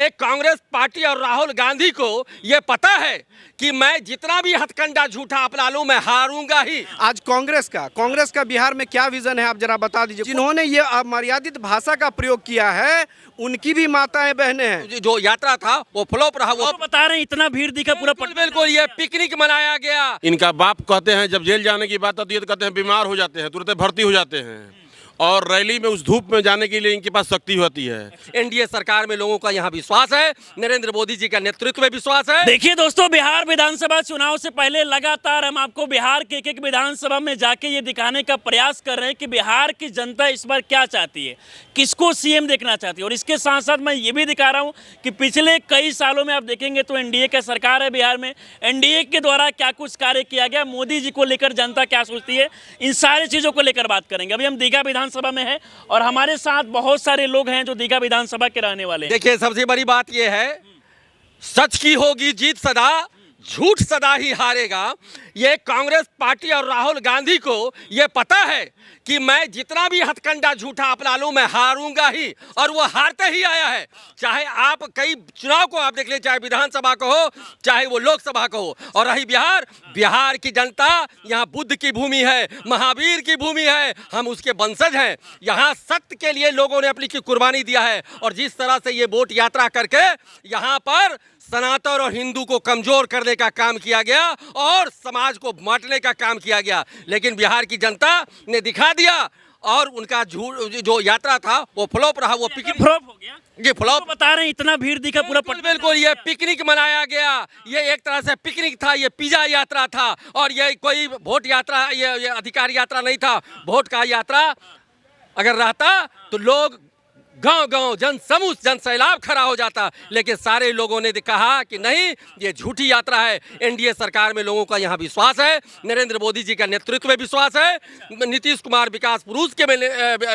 ये कांग्रेस पार्टी और राहुल गांधी को ये पता है कि मैं जितना भी हथकंडा झूठा अपना लूं मैं हारूंगा ही। आज कांग्रेस का बिहार में क्या विजन है, आप जरा बता दीजिए। जिन्होंने ये अमर्यादित भाषा का प्रयोग किया है उनकी भी माताएं बहनें हैं। जो यात्रा था वो फ्लॉप रहा। वो तो बता रहे हैं इतना भीड़ दिखा पूरा बिल्कुल ये पिकनिक मनाया गया। इनका बाप कहते हैं जब जेल जाने की बात आती है तो कहते हैं बीमार हो जाते हैं, तुरंत भर्ती हो जाते हैं और रैली में उस धूप में जाने के लिए इनके पास शक्ति होती है। एनडीए सरकार में लोगों का यहाँ विश्वास है, नरेंद्र मोदी जी का नेतृत्व में विश्वास है। देखिए दोस्तों, बिहार विधानसभा चुनाव से पहले लगातार हम आपको बिहार के एक विधानसभा में जाके ये दिखाने का प्रयास कर रहे हैं कि बिहार की जनता इस बार क्या चाहती है, किसको सीएम देखना चाहती है। और इसके साथ साथ मैं ये भी दिखा रहा हूँ कि पिछले कई सालों में आप देखेंगे तो एनडीए का सरकार है बिहार में, एनडीए के द्वारा क्या कुछ कार्य किया गया, मोदी जी को लेकर जनता क्या सोचती है, इन सारी चीज़ों को लेकर बात करेंगे। अभी हम दीघा विधानसभा में है और हमारे साथ बहुत सारे लोग हैं जो दीघा विधानसभा के रहने वाले हैं। देखिए सबसे बड़ी बात यह है, सच की होगी जीत सदा, झूठ सदा ही हारेगा। ये कांग्रेस पार्टी और राहुल गांधी को ये पता है कि मैं जितना भी हथकंडा झूठा अपना लूं मैं हारूंगा ही, और वो हारते ही आया है। चाहे आप कई चुनाव को आप देख लें, चाहे विधानसभा को हो चाहे वो लोकसभा को हो। और रही बिहार की जनता यहाँ बुद्ध की भूमि है, महावीर की भूमि है, हम उसके वंशज हैं। यहाँ सत्य के लिए लोगों ने अपनी कुर्बानी दिया है और जिस तरह से ये वोट यात्रा करके यहाँ पर सनातन और हिंदू को कमजोर करने का काम किया गया और समाज को बांटने का काम किया गया, लेकिन बिहार की जनता ने दिखा दिया और उनका जो यात्रा था वो फ्लॉप रहा। वो पिकनिक फ्लॉप हो गया। ये फ्लॉप तो बता रहे हैं इतना भीड़ दिखा पूरा बिल्कुल ये पिकनिक मनाया गया। ये एक तरह से पिकनिक था, ये पिज्जा यात्रा था और ये कोई वोट यात्रा, ये अधिकार यात्रा नहीं था। वोट का यात्रा अगर रहता तो लोग गांव-गांव जन सैलाब खड़ा हो जाता, लेकिन सारे लोगों ने कहा कि नहीं, ये झूठी यात्रा है। एनडीए सरकार में लोगों का यहाँ विश्वास है, नरेंद्र मोदी जी का नेतृत्व में विश्वास है, नीतीश कुमार विकास पुरुष के में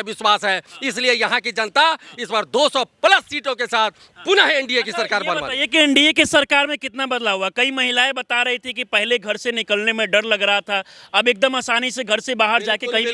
विश्वास है। इसलिए यहाँ की जनता इस बार 200 प्लस सीटों के साथ पुनः एनडीए की सरकार बनवा। ये कि एनडीए की सरकार में कितना बदलाव हुआ। कई महिलाएं बता रही थी कि पहले घर से निकलने में डर लग रहा था, अब एकदम आसानी से घर से बाहर जाके कहीं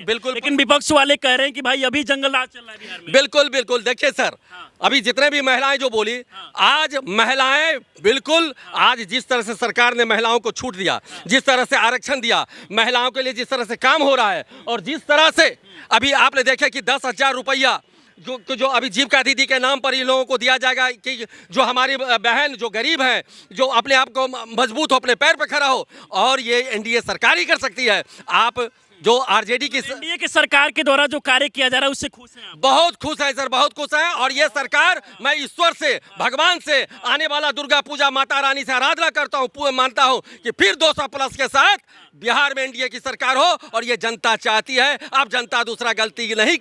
बिल्कुल। लेकिन विपक्ष वाले कह रहे हैं कि भाई अभी जंगल राज चल रहा है बिहार में। बिल्कुल देखिए सर, अभी जितने भी महिलाएं जो बोली, आज महिलाएं बिल्कुल, आज जिस तरह से सरकार ने महिलाओं को छूट दिया, जिस तरह से आरक्षण दिया, महिलाओं के लिए जिस तरह से काम हो रहा है और जिस तरह से अभी आपने देखा कि 10,000 रुपया जो अभी जीविका दीदी के नाम पर इन लोगों को दिया जाएगा कि जो हमारी बहन जो गरीब हैं, जो अपने आप को मजबूत हो, अपने पैर पर खड़ा हो, और ये एनडीए सरकार ही कर सकती है। आप जो आरजेडी की एनडीए की सरकार के द्वारा जो कार्य किया जा रहा है उससे खुश हैं आप? बहुत खुश है सर, बहुत खुश है। और ये सरकार, मैं ईश्वर से, भगवान से, आने वाला दुर्गा पूजा माता रानी से आराधना करता हूँ, मानता हूँ कि फिर 200 प्लस के साथ बिहार में एनडीए की सरकार हो और ये जनता चाहती है। अब जनता दूसरा गलती नहीं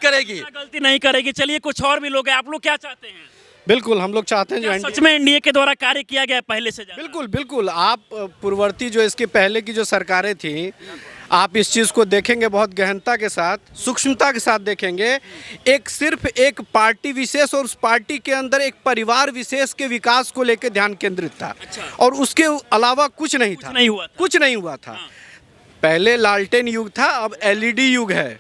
करेगी। चलिए कुछ और भी लोग हैं, आप लोग क्या चाहते हैं? बिल्कुल हम लोग चाहते हैं सच में एनडीए के द्वारा कार्य किया गया पहले से ज्यादा? बिल्कुल आप पूर्ववर्ती जो इसके पहले की जो सरकारें थी, आप इस चीज़ को देखेंगे बहुत गहनता के साथ, सूक्ष्मता के साथ देखेंगे। सिर्फ एक पार्टी विशेष और उस पार्टी के अंदर एक परिवार विशेष के विकास को लेकर ध्यान केंद्रित था। अच्छा। और उसके अलावा कुछ नहीं था। कुछ नहीं हुआ था। पहले लालटेन युग था, अब एलईडी युग है।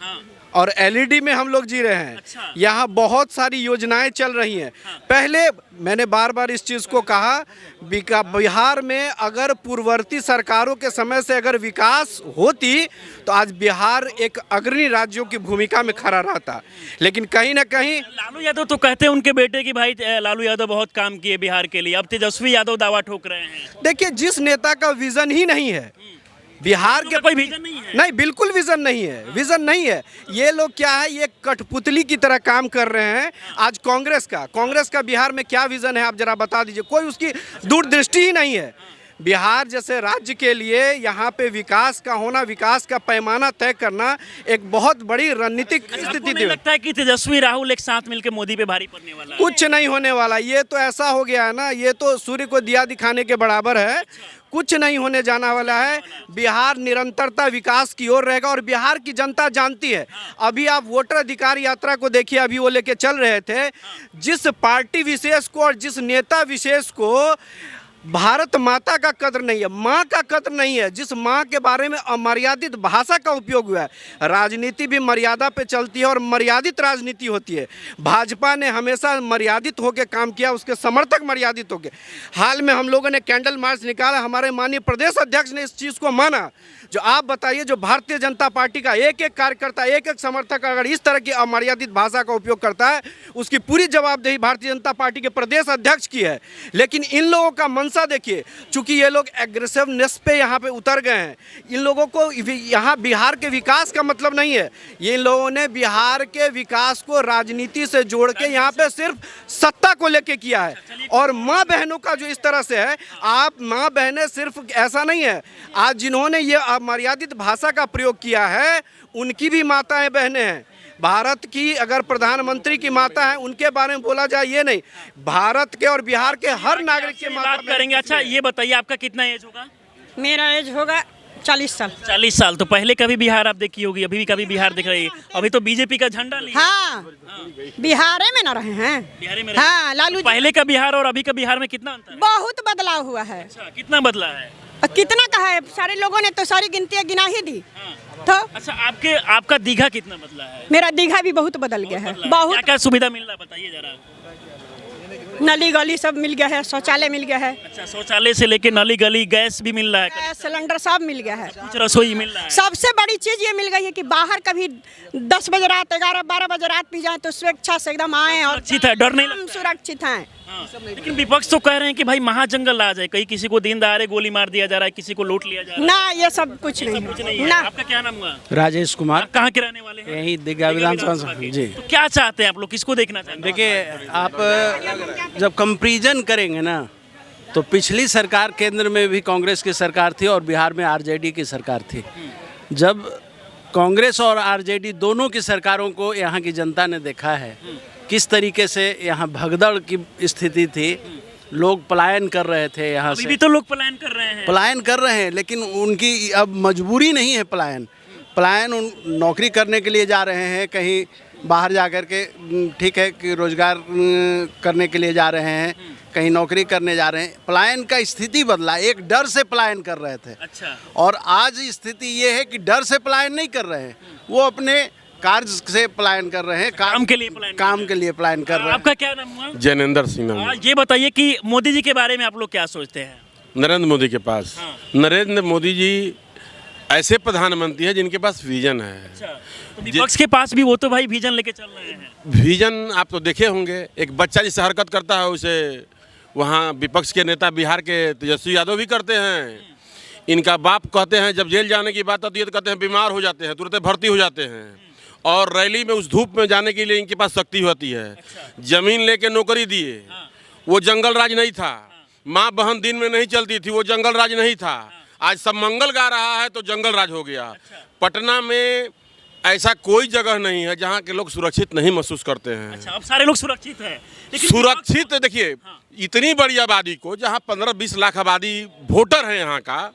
और एलईडी में हम लोग जी रहे हैं। अच्छा। यहाँ बहुत सारी योजनाएं चल रही हैं। पहले मैंने बार बार इस चीज़ को कहा, बिहार में अगर पूर्ववर्ती सरकारों के समय से अगर विकास होती तो आज बिहार एक अग्रणी राज्यों की भूमिका में खड़ा रहता, लेकिन कहीं ना कहीं लालू यादव तो कहते हैं उनके बेटे की भाई लालू यादव बहुत काम किए बिहार के लिए, अब तेजस्वी यादव दावा ठोक रहे हैं। देखिए, जिस नेता का विजन ही नहीं है बिहार के, कोई विजन नहीं है। नहीं, बिल्कुल विजन नहीं है। ये लोग क्या है, ये कठपुतली की तरह काम कर रहे हैं। आज कांग्रेस का बिहार में क्या विजन है, आप जरा बता दीजिए। कोई उसकी दूरदृष्टि ही नहीं है। बिहार जैसे राज्य के लिए यहाँ पे विकास का होना, विकास का पैमाना तय करना एक बहुत बड़ी रणनीतिक स्थिति थी। लगता है कि तेजस्वी राहुल एक साथ मिलकर मोदी पे भारी पड़ने वाला है? कुछ नहीं होने वाला। ये तो ऐसा हो गया है ना, ये तो सूर्य को दिया दिखाने के बराबर है। कुछ नहीं होने जाना वाला है। बिहार निरंतरता विकास की ओर रहेगा और बिहार की जनता जानती है। अभी आप वोटर अधिकार यात्रा को देखिए, अभी वो लेके चल रहे थे। जिस पार्टी विशेष को और जिस नेता विशेष को भारत माता का कद्र नहीं है, माँ का कद्र नहीं है, जिस माँ के बारे में अमर्यादित भाषा का उपयोग हुआ है। राजनीति भी मर्यादा पे चलती है और मर्यादित राजनीति होती है। भाजपा ने हमेशा मर्यादित होकर काम किया, उसके समर्थक मर्यादित होकर। हाल में हम लोगों ने कैंडल मार्च निकाला, हमारे माननीय प्रदेश अध्यक्ष ने इस चीज़ को माना। जो आप बताइए, जो भारतीय जनता पार्टी का एक एक कार्यकर्ता, एक एक समर्थक अगर इस तरह की अमर्यादित भाषा का उपयोग करता है, उसकी पूरी जवाबदेही भारतीय जनता पार्टी के प्रदेश अध्यक्ष की है। लेकिन इन लोगों का मंशा देखिए, चूंकि ये लोग एग्रेसिवनेस पे यहाँ पे उतर गए हैं। इन लोगों को यहाँ बिहार के विकास का मतलब नहीं है। ये लोगों ने बिहार के विकास को राजनीति से जोड़ के यहाँ पे सिर्फ सत्ता को लेके किया है। और माँ बहनों का जो इस तरह से है, आप माँ बहनें सिर्फ ऐसा नहीं है, आज जिन्होंने ये अमर्यादित भाषा का प्रयोग किया है उनकी भी माताएं बहनें हैं। भारत की अगर प्रधानमंत्री की माता है, उनके बारे में बोला जाए, ये नहीं, भारत के और बिहार के हर नागरिक के माता बात करेंगे। अच्छा ये बताइए, आपका कितना एज होगा? मेरा एज होगा 40 साल। 40 साल। तो पहले कभी बिहार आप देखी होगी, अभी भी कभी बिहार दिख रही है। अभी तो बीजेपी का झंडा लिया। हाँ, बिहारे में न रहे हैं। बिहार में हाँ, लालू जी। पहले का बिहार और अभी का बिहार में कितना अंतर है? बहुत बदलाव हुआ है। अच्छा, कितना बदला है? और कितना कहा है, सारे लोगों ने तो सारी गिनतियाँ गिना ही दी। तो अच्छा, आपका दीघा कितना बदला है? मेरा दीघा भी बहुत बदल गया है। बहुत क्या सुविधा मिल रहा है बताइए जरा। नली गली सब मिल गया है, शौचालय मिल गया है, अच्छा, शौचालय से लेके नली गली, गैस भी मिल रहा है, गैस सिलेंडर सब मिल गया है, कुछ रसोई मिल रहा है। सबसे बड़ी चीज ये मिल गई है कि बाहर कभी 10 बजे रात, 11-12 बजे रात भी जाए तो स्वेच्छा से एकदम आए और सुरक्षित है, डर नहीं हम लगता है। सुरक्षित हैं। हाँ, लेकिन विपक्ष तो कह रहे हैं कि भाई महाजंगल आ जाए, कहीं किसी को दिन दहाड़े गोली मार दिया जा रहा है, किसी को लूट लिया जा रहा है। ना, ये सब कुछ नहीं कुछ नहीं है। ना। आपका क्या नाम हुआ? राजेश कुमार, आप कहाँ के रहने वाले हैं? यही दिग्गा विधानसभा के। जी। तो क्या चाहते हैं आप लोग, किसको देखना चाहते हैं? देखिए, आप जब कंपैरिजन करेंगे ना, तो पिछली सरकार केंद्र में भी कांग्रेस की सरकार थी और बिहार में आरजेडी की सरकार थी। जब कांग्रेस और आरजेडी दोनों की सरकारों को यहाँ की जनता ने देखा है किस तरीके से यहाँ भगदड़ की स्थिति थी, लोग पलायन कर रहे थे यहाँ अभी से। भी तो लोग पलायन कर रहे हैं। पलायन कर रहे हैं, लेकिन उनकी अब मजबूरी नहीं है पलायन नौकरी करने के लिए जा रहे हैं, कहीं बाहर जा कर के, ठीक है कि रोजगार करने के लिए जा रहे हैं, कहीं नौकरी करने जा रहे हैं। पलायन का स्थिति बदला, एक डर से पलायन कर रहे थे। अच्छा। और आज स्थिति ये है कि डर से पलायन नहीं कर रहे हैं, वो अपने कार्य से पलायन कर रहे हैं, काम के लिए पलायन कर रहे हैं। आपका क्या नाम हुआ? जैनेंद्र सिंह नाम है। ये बताइए कि मोदी जी के बारे में आप लोग क्या सोचते हैं? नरेंद्र मोदी के पास, नरेंद्र मोदी जी ऐसे प्रधानमंत्री हैं जिनके पास विजन है। अच्छा, तो विपक्ष के पास भी वो तो भाई विजन लेके चल रहे हैं। विजन आप तो देखे होंगे, एक बच्चा जिससे हरकत करता है उसे वहाँ विपक्ष के नेता बिहार के तेजस्वी यादव भी करते हैं। इनका बाप कहते हैं, जब जेल जाने की बात आती है तो कहते हैं बीमार हो जाते हैं, तुरंत भर्ती हो जाते हैं। और रैली में उस धूप में जाने के लिए इनके पास शक्ति होती है। जमीन लेके नौकरी दिए, वो जंगल राज नहीं था। माँ बहन दिन में नहीं चलती थी, वो जंगल राज नहीं था। आज सब मंगल गा रहा है तो जंगल राज हो गया। पटना में ऐसा कोई जगह नहीं है जहाँ के लोग सुरक्षित नहीं महसूस करते हैं। अच्छा, अब सारे लोग सुरक्षित हैं। लेकिन सुरक्षित देखिए, इतनी बड़ी आबादी को, जहाँ 15-20 लाख आबादी वोटर है यहाँ का,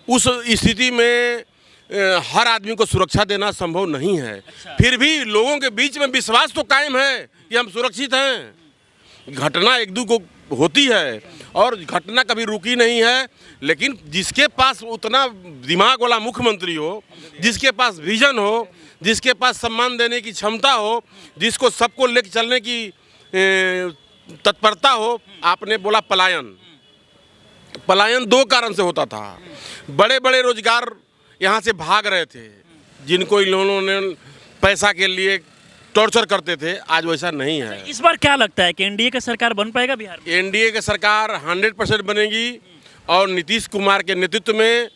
उस स्थिति में हर आदमी को सुरक्षा देना संभव नहीं है। फिर भी लोगों के बीच में विश्वास तो कायम है कि हम सुरक्षित हैं। घटना एक दो को होती है और घटना कभी रुकी नहीं है, लेकिन जिसके पास उतना दिमाग वाला मुख्यमंत्री हो, जिसके पास विजन हो, जिसके पास सम्मान देने की क्षमता हो, जिसको सबको लेकर चलने की तत्परता हो। आपने बोला पलायन 2 कारण से होता था। बड़े बड़े रोजगार यहाँ से भाग रहे थे, जिनको इन लोगों ने पैसा के लिए टॉर्चर करते थे, आज वैसा नहीं है। इस बार क्या लगता है कि एनडीए का सरकार बन पाएगा बिहार में? एनडीए की सरकार 100% बनेगी और नीतीश कुमार के नेतृत्व में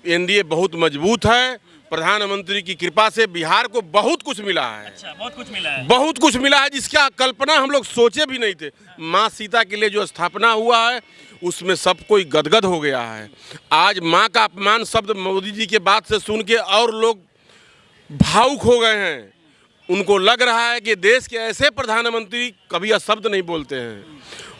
एनडीए बहुत मजबूत है। प्रधानमंत्री की कृपा से बिहार को बहुत कुछ मिला है। अच्छा, बहुत कुछ मिला है। बहुत कुछ मिला है जिसका कल्पना हम लोग सोचे भी नहीं थे। माँ सीता के लिए जो स्थापना हुआ है उसमें सब कोई गदगद हो गया है। आज माँ का अपमान शब्द मोदी जी के बात से सुन के और लोग भावुक हो गए हैं। उनको लग रहा है कि देश के ऐसे प्रधानमंत्री कभी अशब्द नहीं बोलते हैं।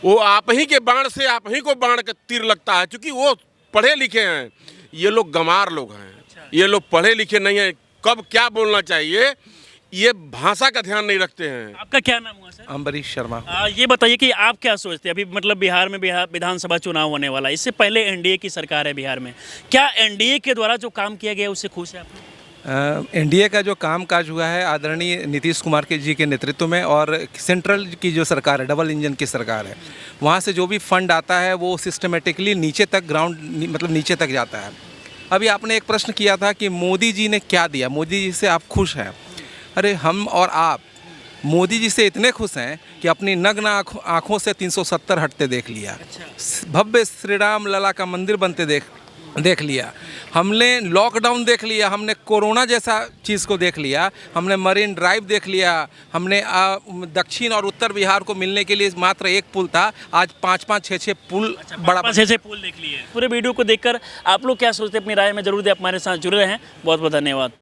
वो आप ही के बाण से आप ही को बाण का तीर लगता है, क्योंकि वो पढ़े लिखे हैं। ये लोग गंवार लोग हैं, ये लोग पढ़े लिखे नहीं हैं। कब क्या बोलना चाहिए ये भाषा का ध्यान नहीं रखते हैं। आपका क्या नाम हुआ सर? अम्बरीश शर्मा। ये बताइए कि आप क्या सोचते हैं, अभी मतलब बिहार में विधानसभा चुनाव होने वाला है, इससे पहले एनडीए की सरकार है बिहार में, क्या एनडीए के द्वारा जो काम किया गया उससे खुश है आप लोग? एनडीए का जो कामकाज हुआ है आदरणीय नीतीश कुमार जी के नेतृत्व में, और सेंट्रल की जो सरकार है, डबल इंजन की सरकार है, वहाँ से जो भी फंड आता है वो सिस्टमेटिकली नीचे तक ग्राउंड मतलब नीचे तक जाता है। अभी आपने एक प्रश्न किया था कि मोदी जी ने क्या दिया, मोदी जी से आप खुश हैं? अरे हम और आप मोदी जी से इतने खुश हैं कि अपनी नग्न आँखों से 370 हटते देख लिया, भव्य श्री राम लला का मंदिर बनते देख लिया, हमने लॉकडाउन देख लिया, हमने कोरोना जैसा चीज़ को देख लिया, हमने मरीन ड्राइव देख लिया, हमने दक्षिण और उत्तर बिहार को मिलने के लिए मात्र एक पुल था, आज 5-5, 6-6 पुल बड़ा 5-6 पुल देख लिए। पूरे वीडियो को देखकर आप लोग क्या सोचते हैं अपनी राय में जरूर दें, हमारे साथ जुड़े रहें। बहुत बहुत धन्यवाद।